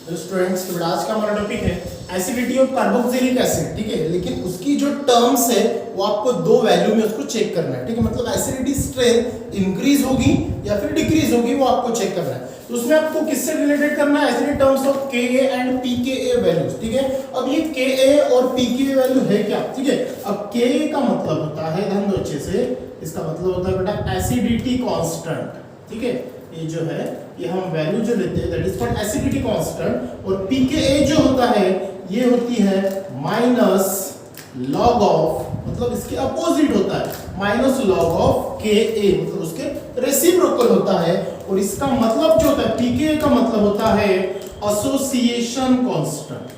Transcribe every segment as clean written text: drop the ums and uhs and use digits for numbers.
तो स्टूडेंट्स तो आज का हमारा टॉपिक है एसिडिटी ऑफ कार्बोक्सिलिक एसिड, ठीक है। लेकिन उसकी जो टर्म्स है वो आपको दो वैल्यू में उसको चेक करना है, ठीक है। मतलब एसिडिटी स्ट्रेंथ इंक्रीज होगी या फिर डिक्रीज होगी वो आपको चेक करना है। तो उसमें आपको किससे रिलेटेड करना है, acidity terms of Ka and pKa values, ठीक है। अब ये Ka और pKa वैल्यू है क्या, ठीक है। अब Ka का मतलब होता है, ध्यान दो अच्छे से, इसका मतलब होता है बेटा एसिडिटी कांस्टेंट, ठीक है। ये जो है ये हम वैल्यू जो लेते हैं that is called acidity constant, और pKa जो होता है ये होती है माइनस लॉग ऑफ, मतलब इसके अपोजिट होता है माइनस लॉग ऑफ Ka, मतलब उसके रेसिप्रोकल होता है। और इसका मतलब जो होता है pKa का मतलब होता है एसोसिएशन कांस्टेंट,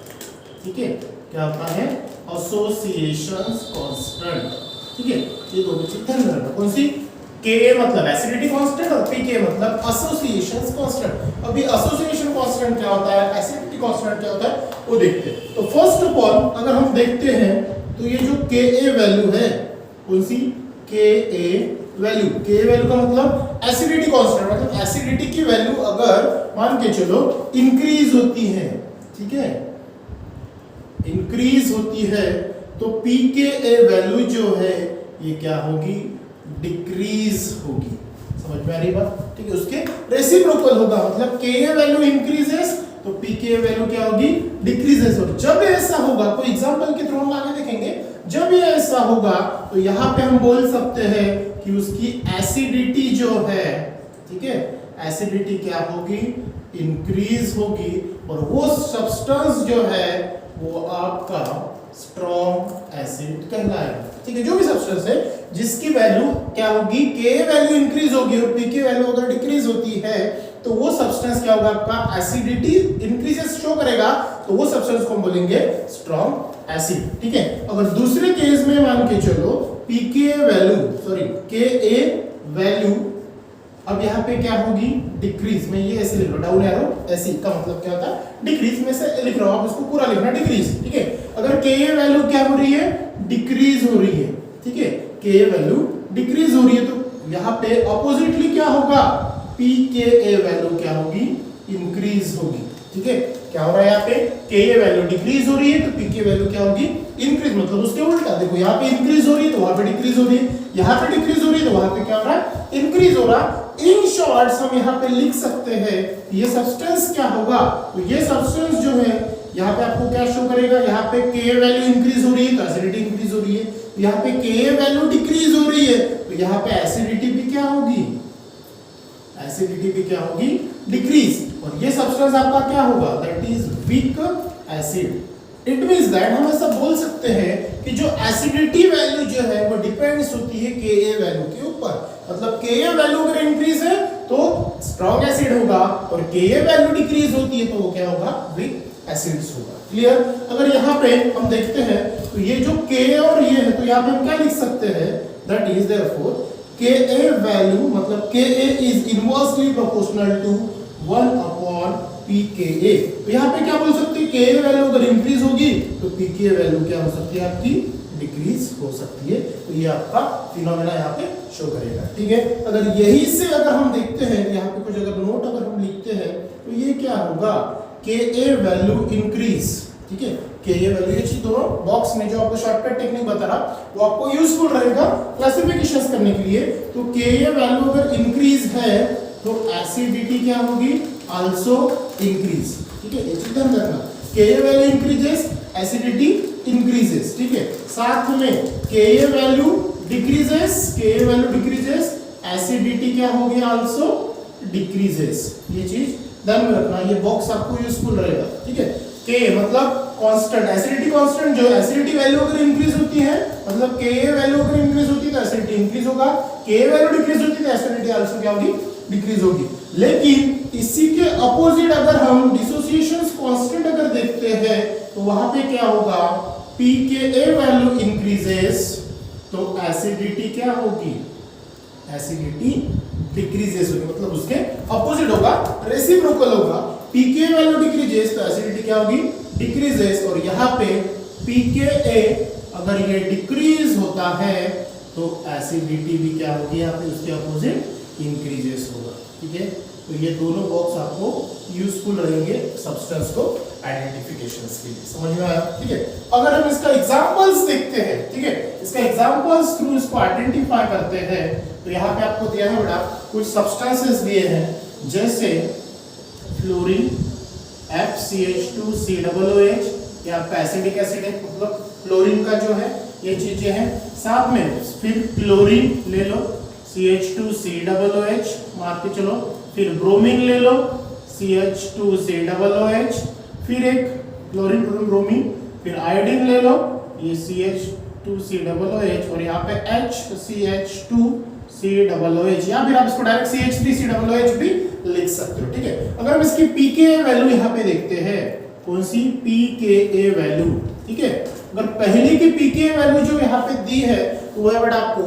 ठीक है। क्या होता है एसोसिएशन कांस्टेंट, ठीक है। ये दो चीज ध्यान रखना, कौन सी, Ka मतलब एसिडिटी कांस्टेंट और pKa मतलब एसोसिएशन कांस्टेंट। अभी एसोसिएशन कांस्टेंट क्या होता है, एसिडिटी कांस्टेंट क्या होता है वो देखते हैं। तो फर्स्ट ऑफ ऑल अगर हम देखते हैं तो ये जो Ka वैल्यू है, कौन सी Ka वैल्यू, Ka वैल्यू का मतलब एसिडिटी कांस्टेंट, मतलब एसिडिटी की वैल्यू अगर मान के चलो इंक्रीज होती है, ठीक है, इंक्रीज होती है, तो pKa वैल्यू जो है ये क्या होगी, डिक्रीज होगी। समझ में आ रही बात, ठीक है। उसके रेसिप्रोकल होगा, मतलब Ka वैल्यू इंक्रीजेस तो pKa वैल्यू क्या होगी, डिक्रीजेस। और जब ऐसा होगा, कोई एग्जांपल के थ्रू हम आगे देखेंगे, जब ये ऐसा होगा तो यहाँ पे हम बोल सकते हैं कि उसकी एसिडिटी जो है, ठीक है, एसिडिटी क्या होगी, इंक्रीज होगी। और वो सब्सटेंस जो है वो आपका स्ट्रॉन्ग एसिड कहलाएगा, ठीक है। जो भी सब्सटेंस है जिसकी वैल्यू क्या होगी, Ka वैल्यू इंक्रीज होगी और pK वैल्यू अगर डिक्रीज होती है तो वो सब्सटेंस क्या होगा, आपका एसिडिटी इंक्रीजेस शो करेगा, तो वो सब्सटेंस को हम बोलेंगे स्ट्रॉन्ग एसिड, ठीक है। अगर दूसरे केस में मान के चलो pKa value, sorry Ka value अब यहाँ पे क्या होगी, डिक्रीज में, ये ऐसे लिख लो डाउन एरो ऐसे, का मतलब क्या होता है डिक्रीज में से लिख रहा हूं, आप इसको पूरा लिखना डिक्रीज, ठीक है। अगर Ka वैल्यू क्या हो रही है, डिक्रीज हो रही है, ठीक है, Ka वैल्यू डिक्रीज हो रही है, तो यहाँ पे अपोजिटली क्या होगा, pKa वैल्यू क्या होगी, इंक्रीज होगी, ठीक है। क्या हो रहा है यहाँ पे, Ka वैल्यू डिक्रीज हो रही है तो pK वैल्यू क्या होगी, इंक्रीज, मतलब उसके उल्टा देखो, यहाँ पे इंक्रीज हो रही है तो वहां पे डिक्रीज हो रही है, यहाँ पे डिक्रीज हो रही है तो वहां पे क्या हो रहा है, इंक्रीज हो रहा। इन शॉर्ट्स हम यहाँ पे लिख सकते हैं ये सब्सटेंस क्या होगा, तो ये सब्सटेंस जो है यहाँ पे आपको क्या शो करेगा, यहाँ पे Ka वैल्यू इंक्रीज हो रही है तो एसिडिटी इंक्रीज हो रही है, यहाँ पे Ka वैल्यू डिक्रीज हो रही है तो यहाँ पे एसिडिटी भी क्या होगी, एसिडिटी भी क्या होगी, डिक्रीज। और ये सब्सटेंस आपका क्या होगा, that is weak acid. It means that हम ऐसा बोल सकते हैं कि जो एसिडिटी वैल्यू जो है वो डिपेंड्स होती है Ka वैल्यू के ऊपर। मतलब Ka वैल्यू अगर इंक्रीज है तो स्ट्रॉन्ग एसिड होगा, और Ka वैल्यू डिक्रीज होती है तो वो क्या होगा, वीक एसिड्स होगा। क्लियर। अगर यहाँ पे हम देखते हैं तो ये जो Ka और ये है, तो यहाँ पे हम क्या लिख सकते हैं, that is therefore Ka value मतलब Ka is inversely proportional to 1 upon pKa। तो यहाँ पे क्या बोल सकते हैं, Ka वैल्यू अगर इंक्रीज होगी तो pKa वैल्यू क्या हो सकती है, आपकी डिक्रीज हो सकती है। तो ये आपका फिनोमेना यहाँ पे शो करेगा, ठीक है। अगर यही से अगर हम देखते हैं, यहाँ पे कुछ अगर नोट अगर हम लिखते हैं तो ये क्या होगा, Ka वैल्यू इंक्रीज, ठीक है। Ka वैल्यू ये चीज दोनों बॉक्स में जो आपको शॉर्टकट टेक्निक बता रहा वो आपको यूजफुल रहेगा क्लासिफिकेशंस करने के लिए। तो Ka वैल्यू अगर इंक्रीज है तो एसिडिटी क्या होगी, आल्सो इंक्रीज, ठीक है। ये चीज ध्यान रखना, Ka value increases, acidity increases, ठीक है। साथ में Ka value decreases, Ka value decreases, acidity क्या होगी, आल्सो डिक्रीजेस। ये चीज ध्यान में रखना, ये बॉक्स आपको यूजफुल रहेगा, ठीक है। K मतलब कांस्टेंट, एसिडिटी कांस्टेंट, जो एसिडिटी वैल्यू अगर इंक्रीज होती है, मतलब Ka वैल्यू अगर इंक्रीज होती है तो एसिडिटी इंक्रीज होगा, Ka वैल्यू डिक्रीज होती है तो एसिडिटी आल्सो क्या होगी, डिक्रीज होगी। लेकिन इसी के अपोजिट अगर हम डिसोसिएशन कांस्टेंट अगर देखते हैं तो वहां पे क्या होगा, pKa वैल्यू इंक्रीजेस तो एसिडिटी क्या होगी, एसिडिटी डिक्रीजेस होगी, मतलब उसके अपोजिट होगा, रेसिप्रोकल होगा। pKa वैल्यू डिक्रीजेस तो एसिडिटी क्या होगी, डिक्रीजेस। और यहाँ पे pKa अगर ये डिक्रीज होता है तो एसिडिटी भी क्या होगी, यहाँ पे उसके अपोजिट इंक्रीजेस होगा, ठीक है। तो ये दोनों बॉक्स आपको यूजफुल रहेंगे सब्सटेंस को आइडेंटिफिकेशन के लिए। समझ में आया? ठीक है। अगर हम इसका एग्जांपल्स देखते हैं, ठीक है, इसका एग्जांपल्स थ्रू इसको आइडेंटिफाई करते हैं, तो यहाँ पे आपको दिया है बेटा कुछ सब्सटेंसेस दिए हैं, जैसे फ्लोरीन FCH2COOH, ये आपका एसिडिक एसिड है, मतलब फ्लोरीन का जो है ये चीजें हैं। साथ में फिर क्लोरीन ले लो CH2COOH मार के चलो, फिर ब्रोमीन ले लो CH2COOH, फिर एक क्लोरीन ब्रोमीन, फिर आयोडीन ले लो ये CH2COOH, और यहाँ पे HCH2COOH, या फिर आप इसको डायरेक्ट CH3COOH भी लिख सकते हो। ठीक है। अगर हम इसकी pKa वैल्यू यहाँ पे देखते हैं, कौन सी pKa वैल्यू, ठीक है, अगर पहले की pKa वैल्यू जो यहाँ पे दी है तो वो है बेटा आपको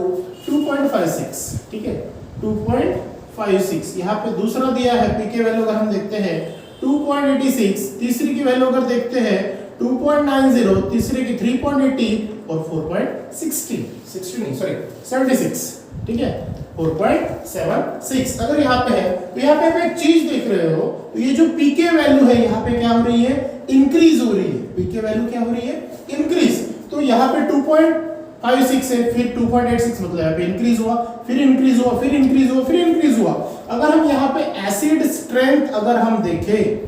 2.56, ठीक है, 2.56। यहाँ पे दूसरा दिया है pKa वैल्यू, अगर हम देखते हैं 2.86, तीसरी की वैल्यू अगर देखते हैं 2.90, तीसरे की 3.80 और 76, ठीक है, 4.76 अगर यहाँ पे है, तो यहाँ पे आप एक चीज देख रहे हो, तो ये जो pK वैल्यू है यहाँ पे क्या हो रही है, इंक्रीज हो रही है। pK वैल्यू क्या हो रही है, इंक्रीज। तो यहाँ पे 2.56 है, फिर 2.86, मतलब यहाँ पे इंक्रीज हुआ, फिर इंक्रीज हुआ, फिर इंक्रीज हुआ, फिर इंक्रीज हुआ। अगर हम यहाँ पे एसिड स्ट्रेंथ अगर हम देखें,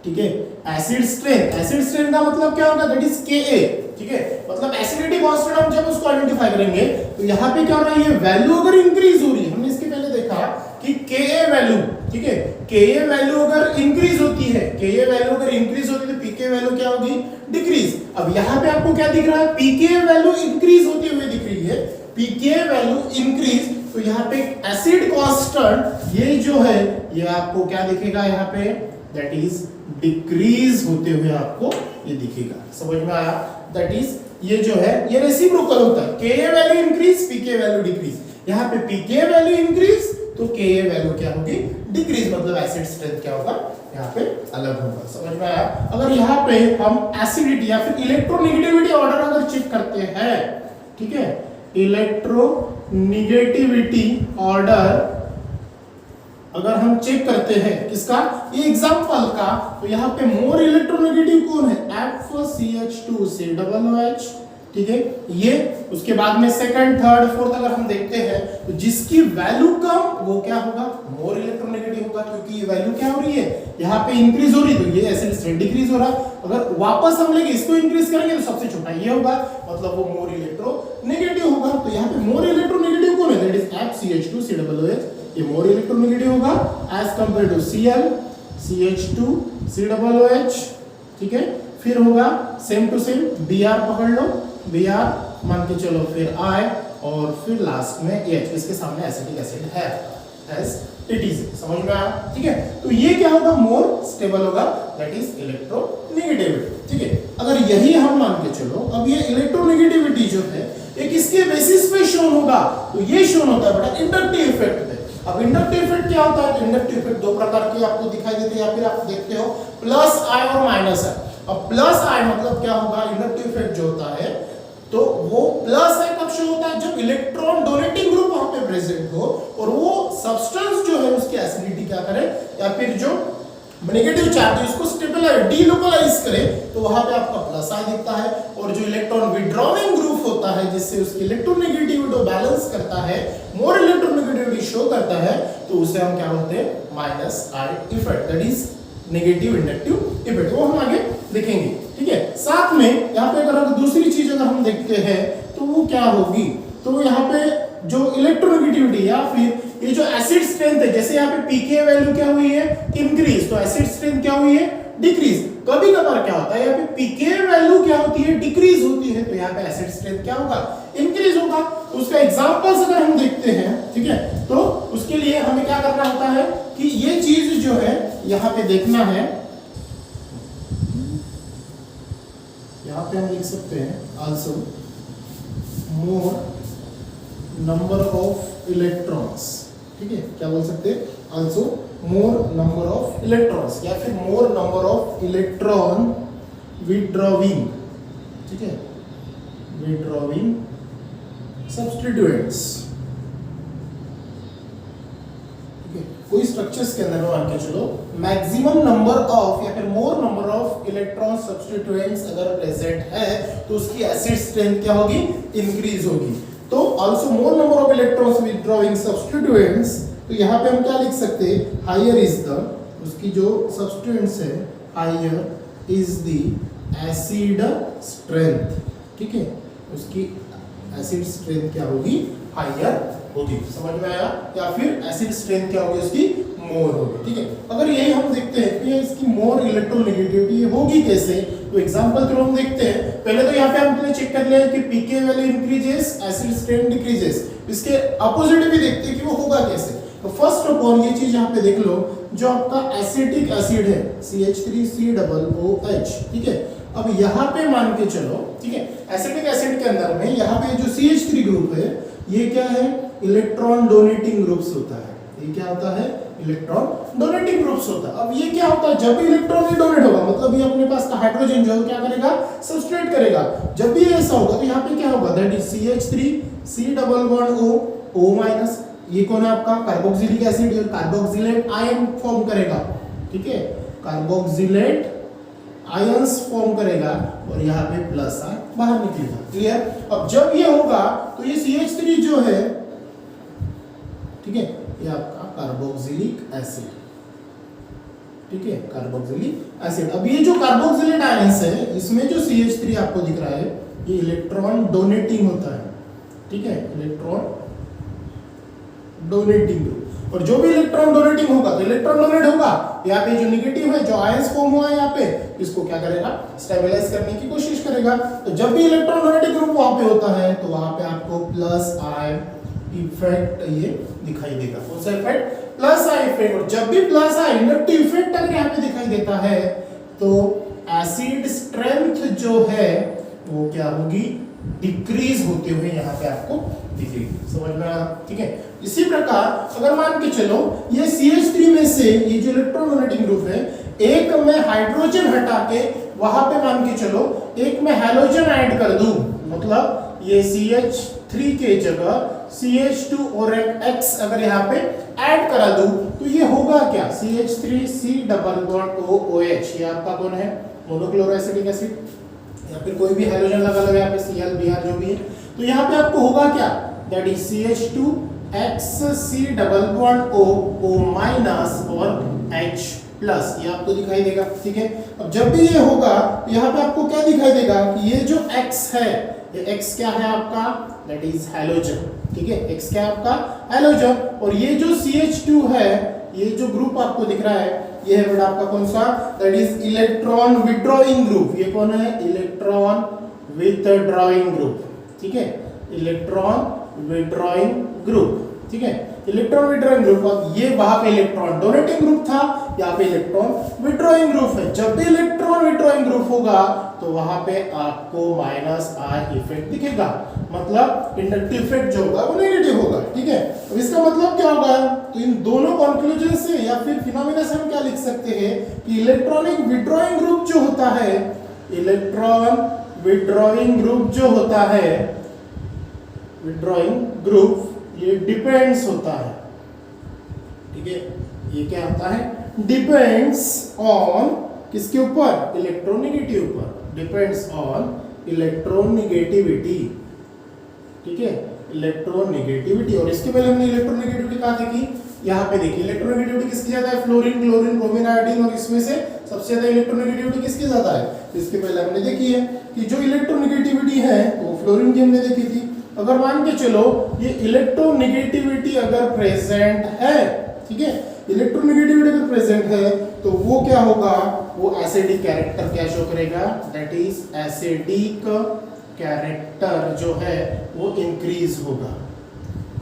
ठीक है, एसिड स्ट्रेंथ का मतलब क्या होगा, दैट इज Ka, ठीक है, मतलब एसिडिटी कांस्टेंट हम जब उसको आइडेंटिफाई करेंगे तो यहाँ पे क्या हो रहा है, ये वैल्यू अगर इंक्रीज हो रही है, हमने इसके पहले देखा कि Ka वैल्यू, ठीक है, Ka वैल्यू अगर इंक्रीज होती है, Ka वैल्यू अगर इंक्रीज होती है तो pK वैल्यू क्या होगी, डिक्रीज। अब यहाँ पे आपको क्या दिख रहा है, pK वैल्यू इंक्रीज होती हुई दिख रही है, pK वैल्यू इंक्रीज, तो यहाँ पे एसिड कांस्टेंट ये जो है ये आपको क्या दिखेगा, यहाँ पे दैट इज डिक्रीज होते हुए आपको ये दिखेगा। समझ में आया? दैट इज ये जो है ये रेसिप्रोकल होता है, Ka value increase, pK value decrease. यहाँ पे pK वैल्यू इंक्रीज तो Ka वैल्यू क्या होगी, डिक्रीज, मतलब एसिड स्ट्रेंथ क्या होगा, यहाँ पे अलग होगा। समझ में आया? अगर यहाँ पे हम एसिडिटी या फिर इलेक्ट्रोनेगेटिविटी ऑर्डर अगर चेक करते हैं, ठीक है, इलेक्ट्रोनेगेटिविटी ऑर्डर अगर हम चेक करते हैं किसका, ये एग्जांपल का, तो यहाँ पे मोर इलेक्ट्रोनेगेटिव कौन है, FCH2COOH, ठीक है, ये उसके बाद में सेकंड, थर्ड, फोर्थ अगर हम देखते हैं तो जिसकी वैल्यू कम वो क्या होगा, मोर इलेक्ट्रोनेगेटिव होगा, क्योंकि ये वैल्यू क्या हो रही है, यहाँ पे इंक्रीज हो रही है, तो ये एसिड स्ट्रेंथ डिक्रीज हो रहा है। अगर वापस हम लेके इसको इंक्रीज करेंगे तो सबसे छोटा ये होगा, मतलब वो मोर इलेक्ट्रोनेगेटिव होगा। तो यहाँ पे मोर इलेक्ट्रोनेगेटिव कौन है, दैट इज FCH2COOH, ये मोर इलेक्ट्रोनेगेटिव होगा as compare to Cl CH2COOH, ठीक है, फिर होगा सेम टू सेम Br पकड़ लो, Br मान के चलो, फिर I और फिर लास्ट में H, इसके सामने एसिटिक एसिड है एज इट इज। समझ में आया? ठीक है, तो ये क्या होगा, मोर स्टेबल होगा, दैट इज इलेक्ट्रोनेगेटिविटी। ठीक है, अगर यही हम मान के चलो, अब ये इलेक्ट्रोनेगेटिविटी जो है ये किसके बेसिस पे शोन होगा, तो ये शोन होता है बेटा इंडक्टिव इफेक्ट पे। अब इंडक्टिव इफेक्ट क्या होता है, इंडक्टिव इफेक्ट दो प्रकार के आपको दिखाई देते हैं, या फिर आप देखते हो प्लस I और माइनस I। अब प्लस I मतलब क्या होगा, इंडक्टिव इफेक्ट जो होता है तो वो प्लस I कब शो होता है, जब इलेक्ट्रॉन डोनेटिंग ग्रुप वहां पे प्रेजेंट हो और वो सब्सटेंस जो है उसकी एसिडिटी क्या करे, या फिर जो नेगेटिव चार्ज है उसको स्टेबलाइज डीलोकलाइज करे, तो वहां पे आपका प्लस I दिखता है। और जो इलेक्ट्रॉन विड्रॉइंग ग्रुप होता है जिससे उसकी इलेक्ट्रोनेगेटिविटी को बैलेंस करता है, मोर इलेक्ट्रोनेगेटिविटी शो करता है, तो उसे हम क्या बोलते हैं, minus I effect, that is negative inductive effect, वो हम आगे देखेंगे। ठीक है, साथ में यहाँ पे अगर दूसरी चीज अगर हम देखते हैं तो वो क्या होगी, तो यहाँ पे जो इलेक्ट्रोनेगेटिविटी या फिर ये जो एसिड स्ट्रेंथ है, जैसे यहाँ पे pK वैल्यू क्या हुई है, इंक्रीज, तो एसिड स्ट्रेंथ क्या हुई है, डिक्रीज। कभी कभार क्या होता है, यहाँ पे pK वैल्यू क्या होती है, डिक्रीज होती है, तो यहाँ पे एसिड स्ट्रेंथ क्या होगा, इंक्रीज होगा। उसका एग्जांपल्स अगर हम देखते हैं, ठीक है, तो उसके लिए हमें क्या करना होता है कि ये चीज जो है यहाँ पे देखना है, यहाँ पे हम लिख सकते हैं also more number of electrons, ठीक है, क्या बोल सकते हैं, also more number of electrons, या फिर मोर नंबर ऑफ इलेक्ट्रॉन विड्रॉविंग, ठीक है, विड्रॉविंग सब्स्टिट्यूएंट्स, ठीक है, कोई स्ट्रक्चर्स के अंदर में मान के चलो मैक्सिमम नंबर ऑफ या फिर मोर नंबर ऑफ इलेक्ट्रॉन सब्स्टिट्यूएंट्स अगर प्रेजेंट है तो उसकी एसिड स्ट्रेंथ क्या होगी, इंक्रीज होगी। तो also more number of electrons withdrawing substituents, तो यहाँ पे हम क्या लिख सकते हैं, हायर इज द, उसकी जो सब्स्टिट्यूएंट्स है higher is the acid strength, ठीक है, उसकी एसिड स्ट्रेंथ क्या होगी, हायर होगी। समझ में आया? या फिर एसिड स्ट्रेंथ क्या होगी उसकी, मोर होगी। ठीक है, अगर यही हम देखते हैं कि इसकी मोर इलेक्ट्रोनेगेटिविटी होगी कैसे, तो एग्जांपल थ्रू हम देखते हैं। पहले तो यहाँ पे हमने चेक कर लिया कि PK value increases, acid strength decreases. इसके अपोजिट भी देखते हैं कि वो होगा कैसे। तो फर्स्ट ऑफ ऑल ये चीज यहाँ पे देख लो, जो आपका एसिटिक एसिड है CH3COOH, ठीक है। अब यहाँ पे मान के चलो, ठीक है, एसिटिक एसिड के अंदर में यहाँ पे जो CH3 ग्रुप है ये क्या है, इलेक्ट्रॉन डोनेटिंग ग्रुप्स होता है। ये क्या होता है, इलेक्ट्रॉन डोनेटिंग ग्रुप्स होता है। अब ये क्या होता है, जब भी इलेक्ट्रॉन ही डोनेट होगा मतलब ये अपने पास का हाइड्रोजन जो है क्या करेगा, सब्सट्रेट करेगा। जब भी ऐसा होगा तो यहाँ पे क्या होगा, दैट इज CH3C11O O-, ये कौन है आपका, कार्बोक्सिलिक एसिड, और कार्बोक्सिलेट आयन फॉर्म करेगा, ठीक है, कार्बोक्सिलेट आयंस फॉर्म करेगा और यहाँ पे प्लस आयन बाहर निकलेगा। क्लियर? अब जब ये होगा तो ये CH3 जो है, ठीक है, ये आपका कार्बोक्सिलिक एसिड, ठीक है, कार्बोक्सिलिक एसिड। अब ये जो कार्बोक्सिलेट आयंस है इसमें जो CH3 आपको दिख रहा है ये इलेक्ट्रॉन डोनेटिंग होता है, ठीक है, इलेक्ट्रॉन डोनेटिंग। और जो भी इलेक्ट्रॉन डोनेटिंग होगा तो इलेक्ट्रॉन डोनेट होगा, यहाँ पे जो नेगेटिव है, जो आयंस फॉर्म हुआ है यहाँ पे, इसको क्या करेगा, स्टेबलाइज करने की कोशिश करेगा। तो जब भी इलेक्ट्रॉन डोनेटिंग ग्रुप वहां पे होता है तो वहां पे आपको प्लस आयन इफेक्ट ये दिखाई देगा। कौन सा इफेक्ट, प्लस आयन इफेक्ट। और जब भी प्लस आयन इंडक्टिव इफेक्ट अगर यहाँ पे दिखाई देता है तो एसिड स्ट्रेंथ जो है वो क्या होगी, डिक्रीज होते हुए यहाँ पे आपको दिखेगी। समझ में आया? ठीक है। इसी प्रकार अगर मान के चलो ये CH3 में से ये जो इलेक्ट्रॉन डोनेटिंग ग्रुप है, एक में हाइड्रोजन हटा के वहां पे मान के चलो एक में हैलोजन ऐड कर दूं, मतलब ये CH3 के जगह CH2 और एक X अगर यहाँ पे ऐड करा दूं तो ये होगा क्या, CH3C डबल बॉन्ड OOH। ये आपका कौन है, मोनोक्लोरोएसिटिक एसिड, या फिर कोई भी हैलोजन लगा लो यहाँ पे Cl Br जो भी है, तो यहाँ पे आपको होगा क्या, that is CH2X C double bond O और H प्लस, ये आपको दिखाई देगा। ठीक है, अब जब भी ये होगा यहाँ पे आपको क्या दिखाई देगा कि ये जो X है, ये X क्या है आपका, दैट इज हैलोजन। ठीक है, X क्या है आपका, हैलोजन। और ये जो CH2 है, ये जो ग्रुप आपको दिख रहा है ये है बेटा आपका कौन सा, that is electron withdrawing group. ये कौन है, इलेक्ट्रॉन विथड्रॉइंग ग्रुप। ठीक है, इलेक्ट्रॉन विथड्रॉइंग ग्रुप। ठीक है, इलेक्ट्रॉन विथड्रॉइंग ग्रुप। अब ये वहां पे इलेक्ट्रॉन डोनेटिंग ग्रुप था, यहाँ पे इलेक्ट्रॉन विथड्रॉइंग ग्रुप है। जब भी इलेक्ट्रॉन विथड्रॉइंग ग्रुप होगा तो वहां पे आपको माइनस आर इफेक्ट दिखेगा, मतलब इंडक्टिव इफेक्ट जो होगा वो नेगेटिव होगा। ठीक है, अब इसका मतलब क्या होगा, तो इन दोनों कंक्लूजन से या फिर फिनोमेना से हम क्या लिख सकते हैं कि इलेक्ट्रॉनिक विथड्रॉइंग ग्रुप जो होता है, इलेक्ट्रॉन विथड्रॉइंग ग्रुप जो होता है, विथड्रॉइंग ग्रुप ये डिपेंड्स होता है। ठीक है, ये क्या होता है, डिपेंड्स ऑन किसके ऊपर, इलेक्ट्रोनेगेटिव ऊपर, डिपेंड्स ऑन इलेक्ट्रोनेगेटिविटी। ठीक है, इलेक्ट्रोनेगेटिविटी। और इसके पहले हमने इलेक्ट्रोनेगेटिविटी कहाँ देखी, यहाँ पे देखी। इलेक्ट्रोनेगेटिविटी किसकी ज्यादा है, फ्लोरीन, क्लोरीन, ब्रोमीन, आयोडीन, और इसमें से सबसे ज्यादा इलेक्ट्रोनेगेटिविटी किसकी ज्यादा है, इसके पहले हमने देखी है कि जो इलेक्ट्रोनेगेटिविटी है वो फ्लोरीन की हमने देखी थी। अगर मान के चलो ये इलेक्ट्रोनेगेटिविटी अगर प्रेजेंट है, ठीक है, इलेक्ट्रोनेगेटिविटी अगर प्रेजेंट है तो वो क्या होगा, वो एसिडिक कैरेक्टर क्या शो करेगा, दैट इज एसिडिक कैरेक्टर जो है वो इंक्रीज होगा।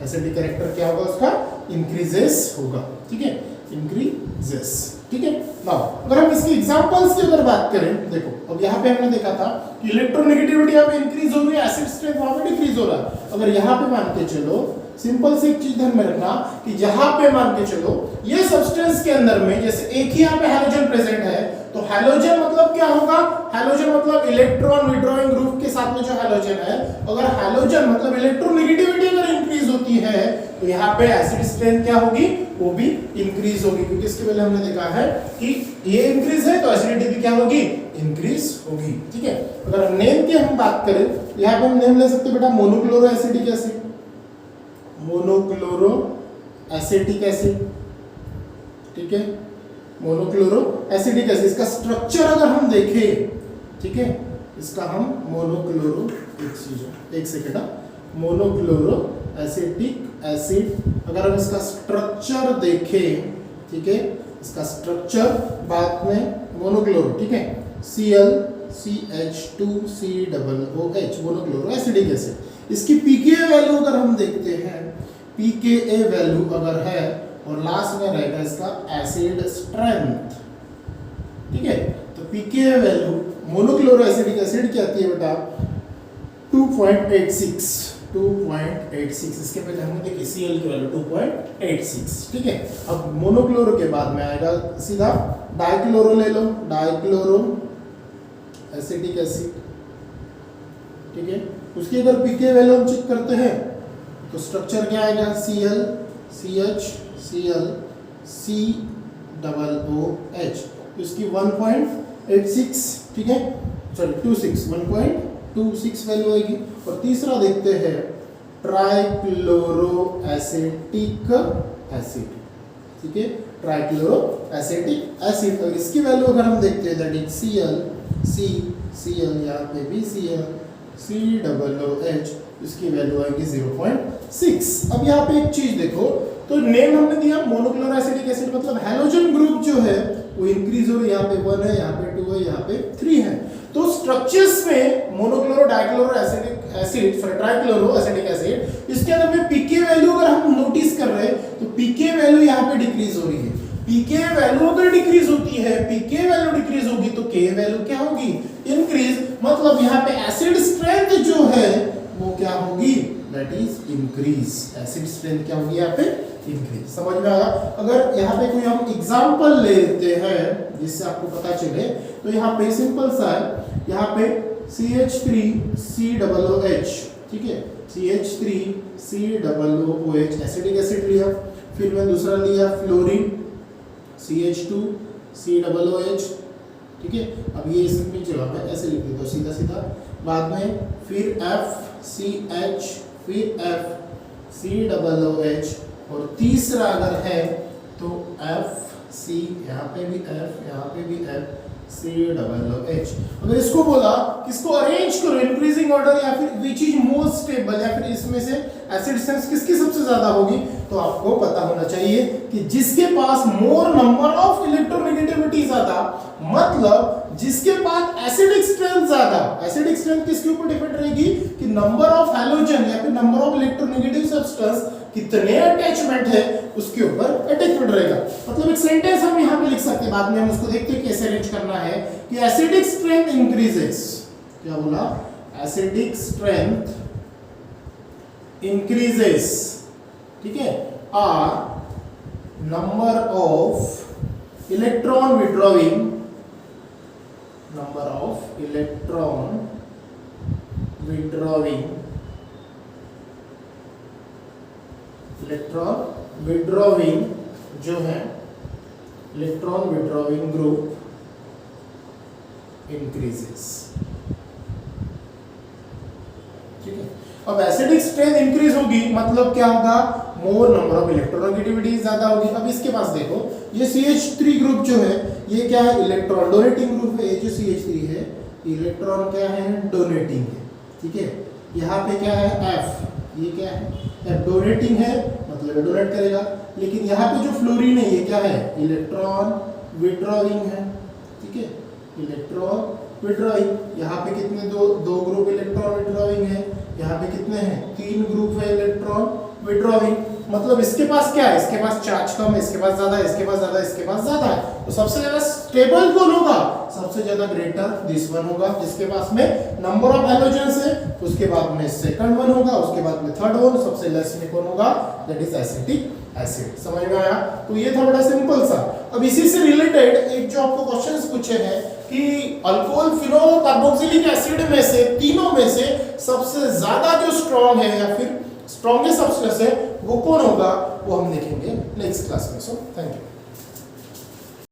एसिडिक कैरेक्टर क्या होगा उसका, इंक्रीजेस होगा। ठीक है, इंक्रीजेस। ठीक है, नाउ अगर हम इसकी एग्जांपल्स की अगर बात करें, देखो अब यहाँ पे हमने देखा था कि इलेक्ट्रोनेगेटिविटी यहाँ पे इंक्रीज हो रही है, एसिड स्ट्रेंथ वहां पे डिक्रीज हो रहा है। अगर यहाँ पे मान के चलो, सिंपल सी एक चीज ध्यान में रखना कि यहाँ पे मान के चलो ये सब्सटेंस के अंदर में जैसे एक ही यहाँ पे हाइड्रोजन प्रेजेंट है, तो हैलोजन मतलब क्या होगा? हैलोजन मतलब इलेक्ट्रॉन विड्रॉइंग ग्रुप के साथ में जो हैलोजन है, अगर हैलोजन मतलब इलेक्ट्रोनेगेटिविटी अगर इंक्रीज होती है तो यहाँ पे एसिड स्ट्रेंथ क्या होगी? वो भी इंक्रीज होगी, क्योंकि इसके पहले हमने देखा है कि ये इंक्रीज है तो एसिडिटी भी क्या होगी? इंक्रीज होगी। ठीक है, अगर नेम की हम बात करें, यहाँ पे हम नेम ले सकते हैं बेटा monochloro acidic acid, monochloro acetic acid. ठीक है, मोनोक्लोरो एसिडिक एसिड, इसका स्ट्रक्चर अगर हम देखें, ठीक है, इसका हम मोनोक्लोरो, एक सेकेंड, मोनोक्लोरो एसिटिक एसिड अगर हम इसका स्ट्रक्चर देखें, ठीक है, इसका स्ट्रक्चर बाद में मोनोक्लोरो, ठीक है, Cl CH2COOH monochloro acidic acid. इसकी pKa वैल्यू अगर हम देखते हैं, pKa वैल्यू अगर है और लास्ट में रहेगा इसका एसिड स्ट्रेंथ। ठीक है, तो pKa value monochloro acidic acid की आती है बेटा 2.86। इसके पहले हमने देखी Cl की वैल्यू 2.86। ठीक है, अब मोनोक्लोरो के बाद में आएगा सीधा डाइक्लोरो ले लो, डाइक्लोरो एसिटिक एसिड। ठीक है, उसकी अगर pKa वैल्यू हम चेक करते हैं तो स्ट्रक्चर क्या आएगा? Cl CH ClCOOH, इसकी 1.86, ठीक है, सॉरी 1.26 वैल्यू आएगी। और तीसरा देखते हैं ट्राइक्लोरो एसिटिक एसिड। ठीक है, ट्राइक्लोरो एसिटिक एसिड, और इसकी वैल्यू अगर हम देखते हैं दैट इज Cl यहाँ पे भी Cl COOH, इसकी वैल्यू आएगी 0.6। अब यहाँ पे एक चीज देखो, तो नेम हमने दिया मोनोक्लोरो एसिडिक एसिड, मतलब हैलोजन ग्रुप जो है वो इंक्रीज हो रही है, यहाँ पे 1 है, यहाँ पे 2 है, यहाँ पे 3 है। तो स्ट्रक्चर्स में monochloro dichloro acidic acid, sorry trichloro acidic acid, इसके अंदर में pK वैल्यू अगर हम नोटिस कर रहे हैं तो pK वैल्यू यहाँ पे डिक्रीज हो रही है। pK वैल्यू अगर डिक्रीज होती है, pK वैल्यू डिक्रीज होगी तो Ka वैल्यू क्या होगी? इंक्रीज, मतलब यहाँ पे एसिड स्ट्रेंथ जो है वो क्या होगी? That is increase. Acid strength क्या होगी यहाँ पे? इंक्रीज। समझ में आया? अगर यहाँ पे कोई हम एग्जांपल लेते हैं जिससे आपको पता चले, तो यहाँ पे सिंपल सा है, यहाँ पे CH3COOH, ठीक है, CH3COOH एसिडिक एसिड लिया, फिर मैं दूसरा लिया फ्लोरीन CH2COOH, ठीक है। अब ये इसमें जगह पे ऐसे लिख देता हूँ सीधा सीधा, बाद में फिर FCH, फिर FCOOH, और तीसरा अगर है तो FC, यहाँ पे भी F, यहाँ पे भी FCOOH। अगर इसको बोला किसको अरेंज करो इंक्रीजिंग ऑर्डर, या फिर विच इज मोर स्टेबल, या फिर इसमें से एसिड स्ट्रेंथ किसकी सबसे ज्यादा होगी, तो आपको पता होना चाहिए कि जिसके पास मोर नंबर ऑफ इलेक्ट्रोनेगेटिविटी ज्यादा, मतलब जिसके पास एसिडिक स्ट्रेंथ ज्यादा। एसिडिक स्ट्रेंथ किसके ऊपर डिपेंड रहेगी कि नंबर ऑफ हैलोजन या फिर नंबर ऑफ इलेक्ट्रोनेगेटिव सब्सटेंस कितने अटैचमेंट है उसके ऊपर अटैचमेंट रहेगा। मतलब एक सेंटेंस हम यहाँ पे लिख सकते हैं, बाद में हम उसको देखते हैं कैसे अरेंज करना है कि एसिडिक स्ट्रेंथ इंक्रीजेस, क्या बोला? एसिडिक स्ट्रेंथ इंक्रीजेस, ठीक है, or number of electron withdrawing, number of electron withdrawing, electron withdrawing जो है, इलेक्ट्रॉन विड्रॉइंग ग्रुप इंक्रीजेस। ठीक है, अब एसिडिक स्ट्रेंथ इंक्रीज होगी मतलब क्या होगा? मोर नंबर ऑफ इलेक्ट्रोनेगेटिविटी ज्यादा होगी। अब इसके पास देखो, ये CH3 ग्रुप जो है ये क्या है? इलेक्ट्रॉन डोनेटिंग ग्रुप है। ये जो CH3 है इलेक्ट्रॉन क्या है? डोनेटिंग है। ठीक है, यहाँ पे क्या है? F, ये क्या है? F डोनेटिंग है, मतलब डोनेट करेगा। लेकिन यहाँ पे जो फ्लोरीन है ये क्या है? इलेक्ट्रॉन विड्रॉइंग है। ठीक है, इलेक्ट्रॉन विड्रॉइंग। यहाँ पे कितने दो ग्रुप इलेक्ट्रॉन विड्रॉइंग है, यहाँ पे कितने हैं? 3 ग्रुप है इलेक्ट्रॉन विड्रॉइंग। मतलब इसके पास क्या है? इसके पास चार्ज कम है, इसके पास ज्यादा है, इसके पास ज्यादा है, इसके पास ज्यादा है। तो सबसे ज्यादा स्टेबल कौन होगा? सबसे ज्यादा ग्रेटर दिस वन होगा, जिसके पास में नंबर ऑफ हैलोजन्स है। उसके बाद में सेकंड वन होगा, उसके बाद में थर्ड वन, सबसे लेस में कौन होगा? That is acetic acid. समझ में आया? तो ये था बड़ा सिंपल सा। अब इसी से रिलेटेड एक जो आपको क्वेश्चंस पूछे हैं कि अल्कोहल फिनोल कार्बोक्सिलिक एसिड में से तीनों में से सबसे ज्यादा जो स्ट्रॉन्ग है या फिर स्ट्रॉन्गेस्ट सब्सटेंस है वो कौन होगा, वो हम देखेंगे नेक्स्ट क्लास में। So thank you.